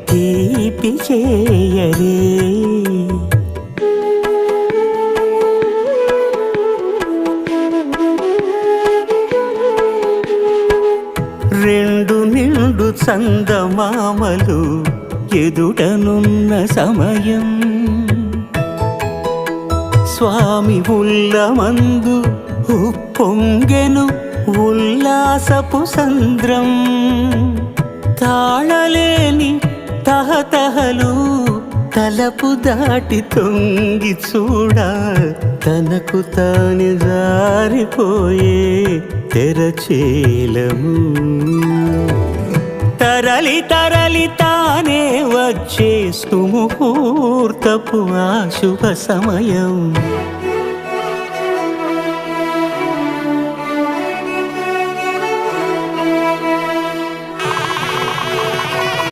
తీపి చేయరే రెండు నిండు చందమామలు ఎదుటనున్న సమయం స్వామి ఉల్లమందు ఉప్పొంగెను ఉల్లాసపు సంద్రం తాళలేని తహతహలు తలపు దాటి తొంగి చూడ తనకు తాని జారిపోయే తెరచేలము తరలి తరలి తానే వచ్చే సుముహూర్తపు ఆ శుభ సమయం